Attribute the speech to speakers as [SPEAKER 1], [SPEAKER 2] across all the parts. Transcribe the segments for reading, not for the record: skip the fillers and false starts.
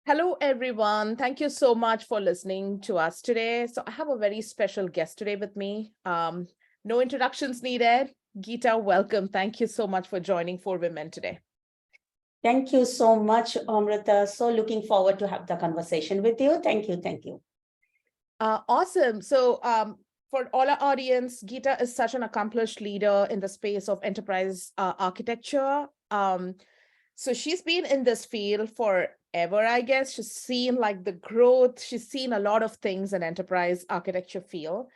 [SPEAKER 1] Hello, everyone. Thank you so much for listening to us today. So, I have a very special guest today with me. No introductions needed. Geeta, welcome. Thank you so much for joining Fore-women today.
[SPEAKER 2] Thank you so much, Amrita. So looking forward to have the conversation with you. Thank you. Thank you.
[SPEAKER 1] Awesome. So, for all our audience, Geeta is such an accomplished leader in the space of enterprise architecture. So she's been in this field forever, I guess. She's seen like the growth. She's seen a lot of things in enterprise architecture field.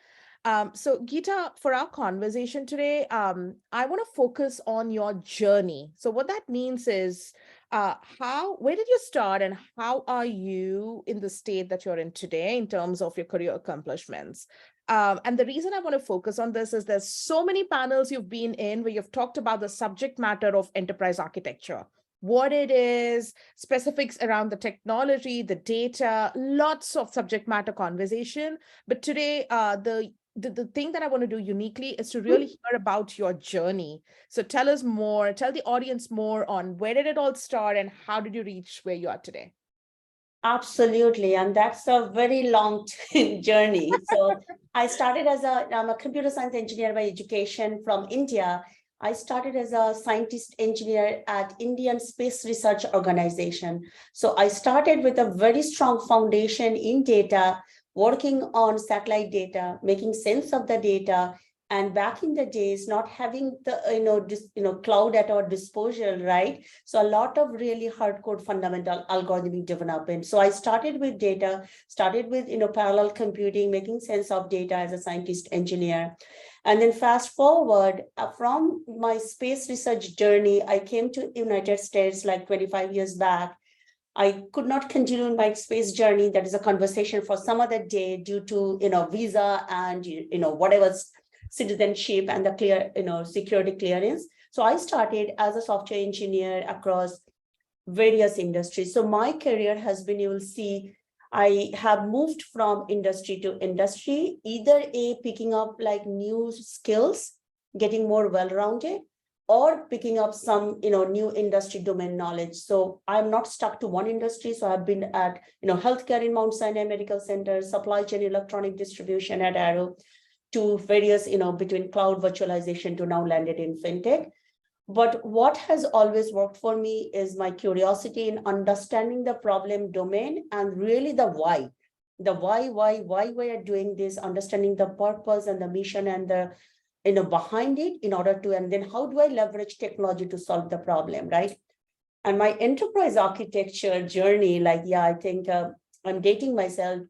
[SPEAKER 1] So Geeta, for our conversation today, I want to focus on your journey. So what that means is, where did you start and how are you in the state that you're in today in terms of your career accomplishments? And the reason I want to focus on this is there's so many panels you've been in where you've talked about the subject matter of enterprise architecture, what it is, specifics around the technology, the data, lots of subject matter conversation. But today, the thing that I want to do uniquely is to really hear about your journey. So tell us more, tell the audience more on where did it all start and how did you reach where you are today?
[SPEAKER 2] Absolutely. And that's a very long journey. So I started I'm a computer science engineer by education from India. I started as a scientist engineer at Indian Space Research Organization. So I started with a very strong foundation in data, working on satellite data, making sense of the data. And back in the days, not having the cloud at our disposal, right? So a lot of really hardcore fundamental algorithmic development. So I started with data, started with parallel computing, making sense of data as a scientist engineer. And then fast forward from my space research journey, I came to United States like 25 years back. I could not continue in my space journey. That is a conversation for some other day due to visa and whatever citizenship and the security clearance. So I started as a software engineer across various industries. So my career has been, you will see, I have moved from industry to industry, either picking up like new skills, getting more well-rounded, or picking up some new industry domain knowledge. So I'm not stuck to one industry. So I've been at healthcare in Mount Sinai Medical Center, supply chain electronic distribution at Arrow, to various between cloud virtualization to now landed in fintech. But what has always worked for me is my curiosity in understanding the problem domain and really the why. The why we are doing this, understanding the purpose and the mission and the behind it in order to, and then how do I leverage technology to solve the problem, right? And my enterprise architecture journey, like, yeah, I think I'm dating myself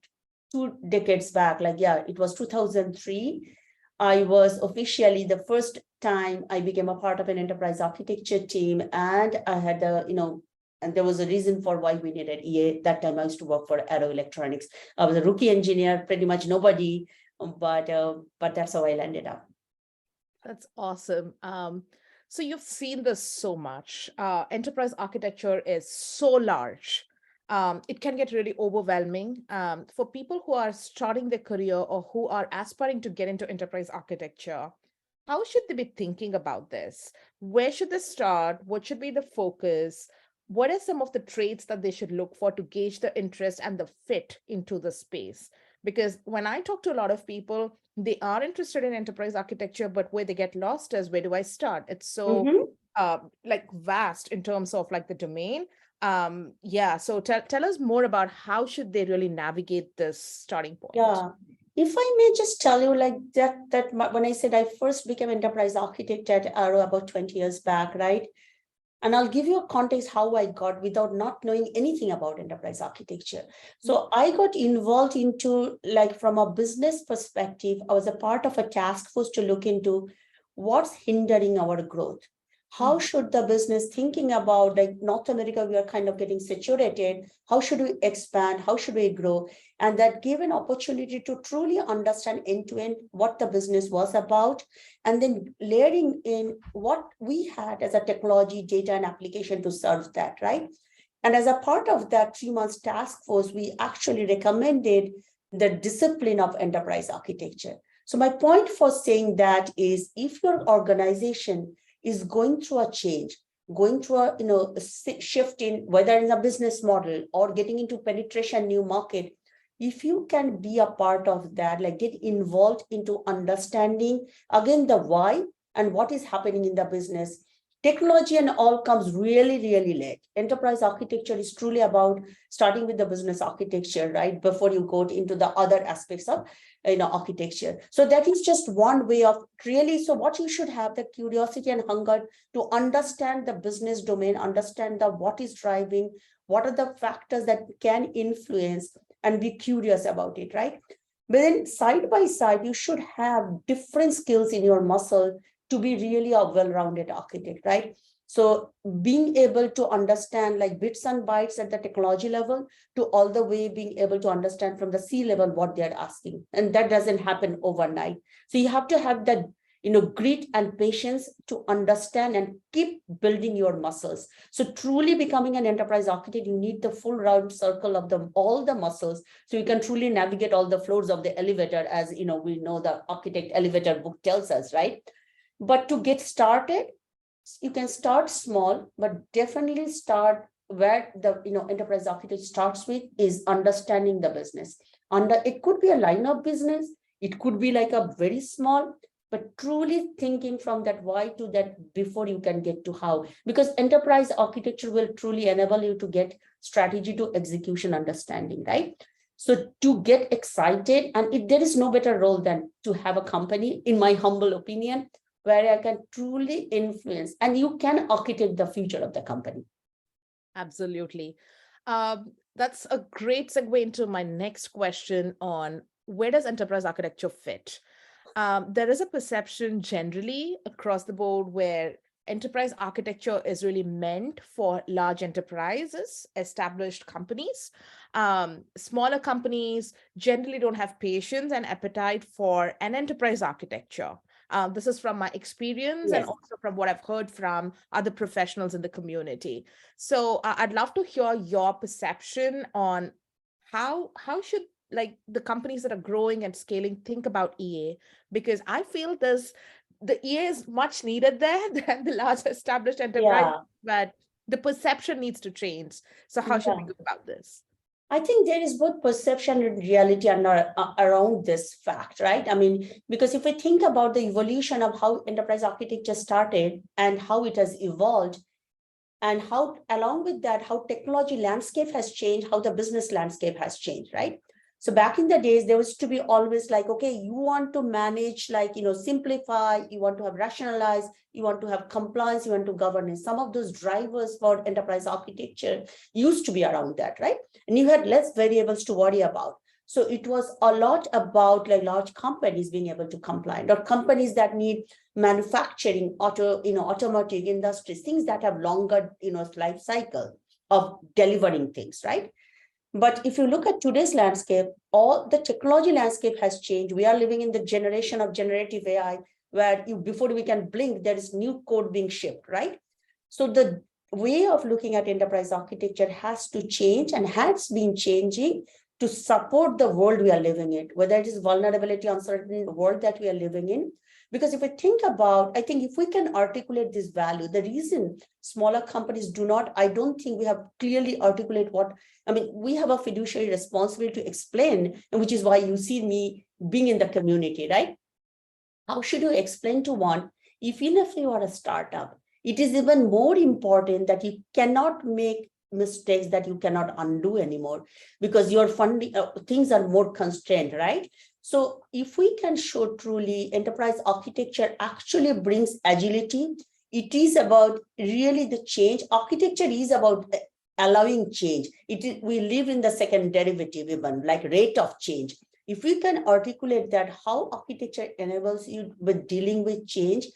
[SPEAKER 2] 2 decades back. Like, yeah, it was 2003. I was officially the first time I became a part of an enterprise architecture team. And I had and there was a reason for why we needed EA. That time I used to work for Arrow Electronics. I was a rookie engineer, pretty much nobody, but that's how I landed up.
[SPEAKER 1] That's awesome. So you've seen this so much. Enterprise architecture is so large. It can get really overwhelming. For people who are starting their career or who are aspiring to get into enterprise architecture, how should they be thinking about this? Where should they start? What should be the focus? What are some of the traits that they should look for to gauge the interest and the fit into the space? Because when I talk to a lot of people, they are interested in enterprise architecture, but where they get lost is, where do I start? It's so like vast in terms of like the domain. Yeah, so tell us more about how should they really navigate this starting point.
[SPEAKER 2] Yeah. If I may just tell you like when I said I first became enterprise architect at Arrow about 20 years back, right? And I'll give you a context how I got without not knowing anything about enterprise architecture. So I got involved into, like, from a business perspective, I was a part of a task force to look into what's hindering our growth. How should the business thinking about, like, North America, we are kind of getting saturated. How should we expand? How should we grow? And that gave an opportunity to truly understand end to end what the business was about, and then layering in what we had as a technology, data, and application to serve that, right? And as a part of that 3 months task force, we actually recommended the discipline of enterprise architecture. So my point for saying that is, if your organization is going through a change, going through a shift in whether in a business model or getting into penetration new market, if you can be a part of that, like get involved into understanding again the why and what is happening in the business. Technology and all comes really, really late. Enterprise architecture is truly about starting with the business architecture, right? Before you go into the other aspects of architecture. So that is just one way of really, so what you should have the curiosity and hunger to understand the business domain, understand the what is driving, what are the factors that can influence, and be curious about it, right? But then side by side, you should have different skills in your muscle to be really a well-rounded architect, right? So being able to understand like bits and bytes at the technology level to all the way being able to understand from the C level what they're asking. And that doesn't happen overnight. So you have to have that grit and patience to understand and keep building your muscles. So truly becoming an enterprise architect, you need the full round circle of all the muscles, so you can truly navigate all the floors of the elevator, as we know the architect elevator book tells us, right? But to get started, you can start small, but definitely start where the enterprise architect starts with is understanding the business. It could be a line of business, it could be like a very small, but truly thinking from that why to that before you can get to how, because enterprise architecture will truly enable you to get strategy to execution understanding, right? So to get excited, and there is no better role than to have a company, in my humble opinion, where I can truly influence and you can architect the future of the company.
[SPEAKER 1] Absolutely. That's a great segue into my next question on where does enterprise architecture fit? There is a perception generally across the board where enterprise architecture is really meant for large enterprises, established companies. Smaller companies generally don't have patience and appetite for an enterprise architecture. This is from my experience and
[SPEAKER 2] Yes.
[SPEAKER 1] also from what I've heard from other professionals in the community. So I'd love to hear your perception on how should like the companies that are growing and scaling think about EA, because I feel the EA is much needed there than the large established enterprise,
[SPEAKER 2] Yeah.
[SPEAKER 1] but the perception needs to change. So how should we
[SPEAKER 2] Yeah.
[SPEAKER 1] go about this?
[SPEAKER 2] I think there is both perception and reality around this fact, right? I mean, because if we think about the evolution of how enterprise architecture started and how it has evolved, and how along with that, how technology landscape has changed, how the business landscape has changed, right? So back in the days, there was to be always like, okay, you want to manage, like, simplify, you want to have rationalize, you want to have compliance, you want to governance. Some of those drivers for enterprise architecture used to be around that, right? And you had less variables to worry about. So it was a lot about like large companies being able to comply, or companies that need manufacturing, automotive industries, things that have longer, life cycle of delivering things, right? But if you look at today's landscape, all the technology landscape has changed. We are living in the generation of generative AI, where before we can blink, there is new code being shipped, right? So the way of looking at enterprise architecture has to change and has been changing to support the world we are living in, whether it is vulnerability, uncertain world that we are living in. Because if we think about, I think if we can articulate this value, the reason smaller companies do not, I don't think we have clearly articulate what, I mean, we have a fiduciary responsibility to explain, and which is why you see me being in the community, right? How should you explain to one, even if you are a startup, it is even more important that you cannot make mistakes that you cannot undo anymore, because your funding things are more constrained, right? So if we can show truly enterprise architecture actually brings agility, it is about really the change. Architecture is about allowing change. We live in the second derivative, even like rate of change. If we can articulate that, how architecture enables you with dealing with change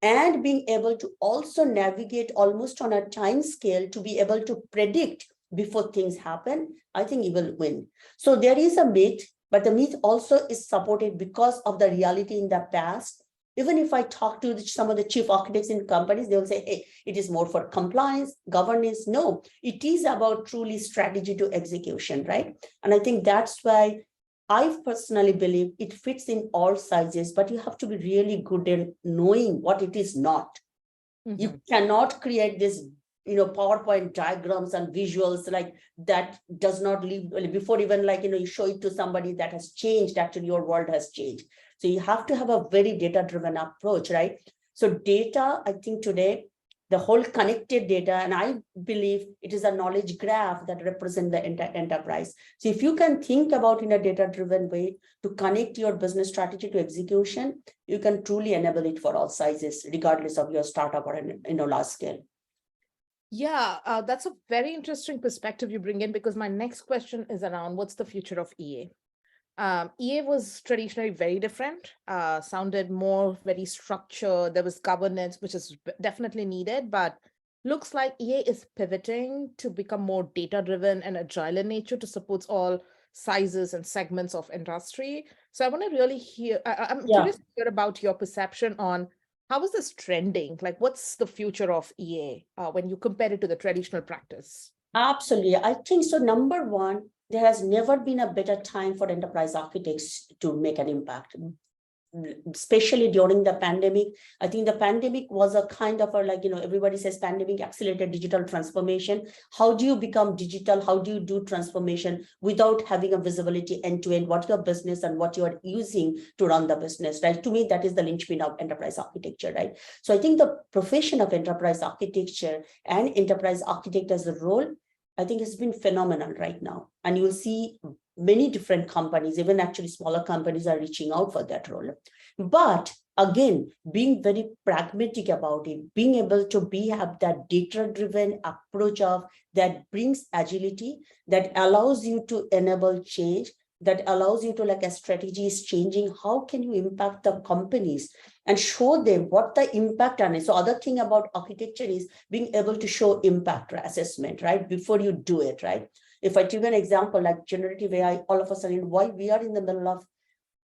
[SPEAKER 2] and being able to also navigate almost on a time scale to be able to predict before things happen, I think you will win. So there is a myth, but the myth also is supported because of the reality in the past. Even if I talk to some of the chief architects in companies, they will say, hey, it is more for compliance, governance. No, it is about truly strategy to execution, right? And I think that's why I personally believe it fits in all sizes, but you have to be really good in knowing what it is not. You
[SPEAKER 1] Mhm.
[SPEAKER 2] cannot create this, PowerPoint diagrams and visuals like that does not leave before even like, you show it to somebody that has changed. Actually, your world has changed. So you have to have a very data-driven approach, right? So data, I think today, the whole connected data, and I believe it is a knowledge graph that represents the enterprise. So if you can think about in a data-driven way to connect your business strategy to execution, you can truly enable it for all sizes, regardless of your startup or large scale.
[SPEAKER 1] Yeah, that's a very interesting perspective you bring in, because my next question is around what's the future of EA? EA was traditionally very different, sounded more very structured. There was governance, which is definitely needed, but looks like EA is pivoting to become more data driven and agile in nature to support all sizes and segments of industry. So I want to really hear, I'm
[SPEAKER 2] Yeah.
[SPEAKER 1] curious to hear about your perception on how is this trending? Like, what's the future of EA when you compare it to the traditional practice?
[SPEAKER 2] Absolutely. I think so. Number one, there has never been a better time for enterprise architects to make an impact, especially during the pandemic. I think the pandemic was a kind of a like, everybody says pandemic accelerated digital transformation. How do you become digital? How do you do transformation without having a visibility end to end, what your business and what you are using to run the business, right? To me, that is the linchpin of enterprise architecture, right? So I think the profession of enterprise architecture and enterprise architect as a role, I think has been phenomenal right now. And you'll see many different companies, even actually smaller companies are reaching out for that role. But again, being very pragmatic about it, being able to have that data-driven approach of that brings agility, that allows you to enable change, that allows you to like a strategy is changing. How can you impact the companies and show them what the impact on it? So other thing about architecture is being able to show impact assessment, right? Before you do it, right? If I give an example like generative AI, all of a sudden, why we are in the middle of,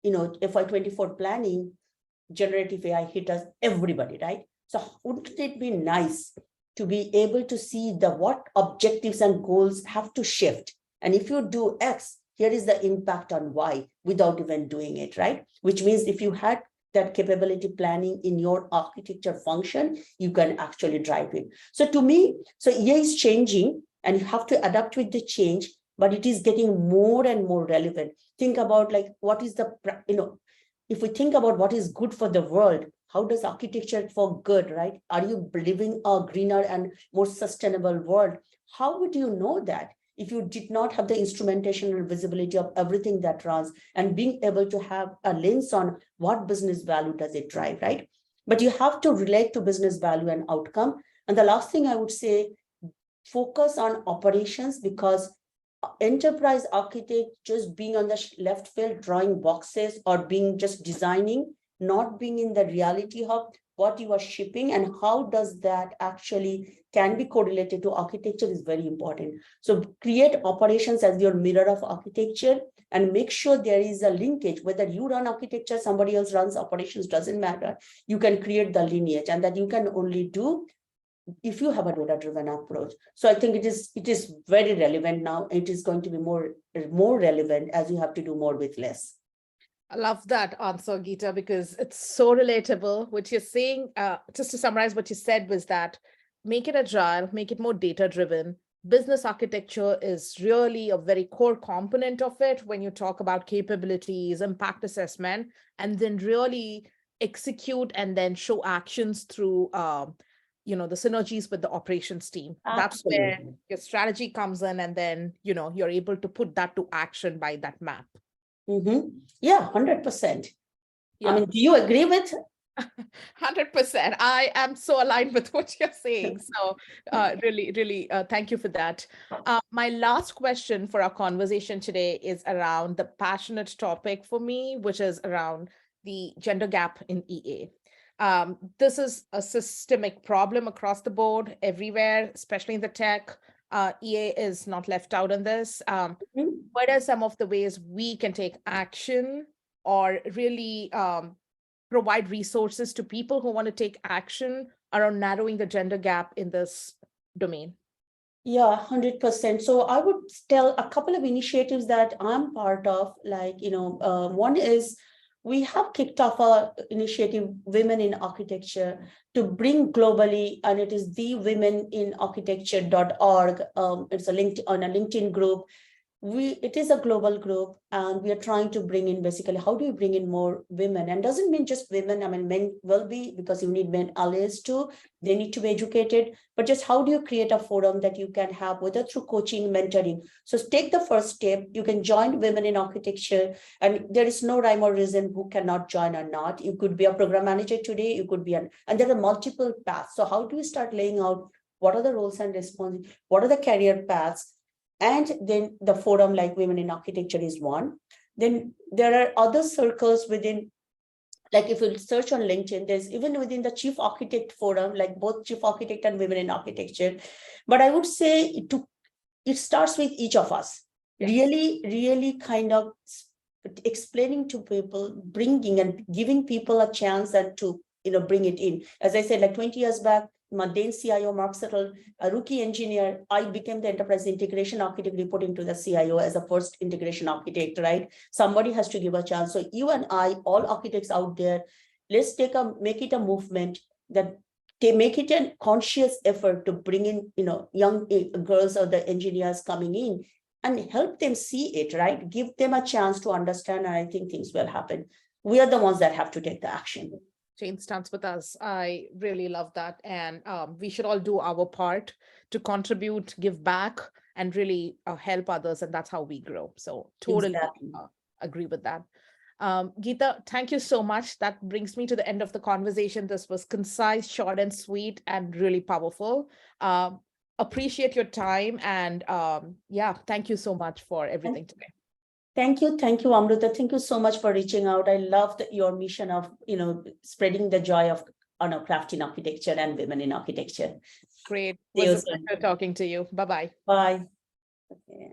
[SPEAKER 2] FY24 planning, generative AI hit us, everybody, right? So wouldn't it be nice to be able to see the what objectives and goals have to shift? And if you do X, here is the impact on Y without even doing it, right? Which means if you had that capability planning in your architecture function, you can actually drive it. So to me, so EA is changing and you have to adapt with the change, but it is getting more and more relevant. Think about like, what is the, if we think about what is good for the world, how does architecture for good, right? Are you living a greener and more sustainable world? How would you know that if you did not have the instrumentation and visibility of everything that runs and being able to have a lens on what business value does it drive, right? But you have to relate to business value and outcome. And the last thing I would say, focus on operations, because enterprise architect just being on the left field drawing boxes or being just designing, not being in the reality of what you are shipping and how does that actually can be correlated to architecture is very important. So create operations as your mirror of architecture and make sure there is a linkage, whether you run architecture, somebody else runs operations, doesn't matter. You can create the lineage, and that you can only do if you have a data-driven approach. So I think it is very relevant now. It is going to be more relevant as you have to do more with less.
[SPEAKER 1] I love that answer, Geeta, because it's so relatable. What you're saying, just to summarize what you said, was that make it agile, make it more data driven. Business architecture is really a very core component of it when you talk about capabilities, impact assessment, and then really execute and then show actions through the synergies with the operations team. That's where
[SPEAKER 2] Absolutely.
[SPEAKER 1] your strategy comes in, and then you're able to put that to action by that map.
[SPEAKER 2] Yeah, 100%. I
[SPEAKER 1] Yeah.
[SPEAKER 2] mean, do you agree with?
[SPEAKER 1] 100%. I am so aligned with what you're saying. So, really, really, thank you for that. My last question for our conversation today is around the passionate topic for me, which is around the gender gap in EA. This is a systemic problem across the board, everywhere, especially in the tech. EA is not left out in this. What are some of the ways we can take action or really provide resources to people who want to take action around narrowing the gender gap in this domain?
[SPEAKER 2] Yeah, 100%. So I would tell a couple of initiatives that I'm part of, like, one is we have kicked off a initiative, Women in Architecture, to bring globally, and it is the womeninarchitecture.org. It's a link on a LinkedIn group. It is a global group, and we are trying to bring in, basically, how do we bring in more women? And doesn't mean just women. I mean, men will be, because you need men allies too. They need to be educated, but just how do you create a forum that you can have, whether through coaching, mentoring? So take the first step. You can join Women in Architecture, and there is no rhyme or reason who cannot join or not. You could be a program manager today, you could be and there are multiple paths. So how do we start laying out what are the roles and responsibilities, what are the career paths? And then the forum like Women in Architecture is one. Then there are other circles within, like if you search on LinkedIn, there's even within the Chief Architect Forum, like both Chief Architect and Women in Architecture. But I would say it starts with each of us.
[SPEAKER 1] Yes.
[SPEAKER 2] Really kind of explaining to people, bringing and giving people a chance and to bring it in. As I said, like 20 years back, mundane CIO, Mark Settle, a rookie engineer, I became the enterprise integration architect, reporting to the CIO as a first integration architect, right? Somebody has to give a chance. So you and I, all architects out there, let's make it a movement that they make it a conscious effort to bring in, young girls or the engineers coming in and help them see it, right? Give them a chance to understand, and I think things will happen. We are the ones that have to take the action.
[SPEAKER 1] Change starts with us. I really love that. And we should all do our part to contribute, give back, and really help others. And that's how we grow. So totally
[SPEAKER 2] Exactly.
[SPEAKER 1] Agree with that. Geeta, thank you so much. That brings me to the end of the conversation. This was concise, short and sweet, and really powerful. Appreciate your time. And yeah, thank you so much for everything today.
[SPEAKER 2] Thank you, Amrita. Thank you so much for reaching out. I loved your mission of, spreading the joy of craft in architecture and women in architecture.
[SPEAKER 1] Great. It was a pleasure talking to you. Bye-bye.
[SPEAKER 2] Bye. Okay.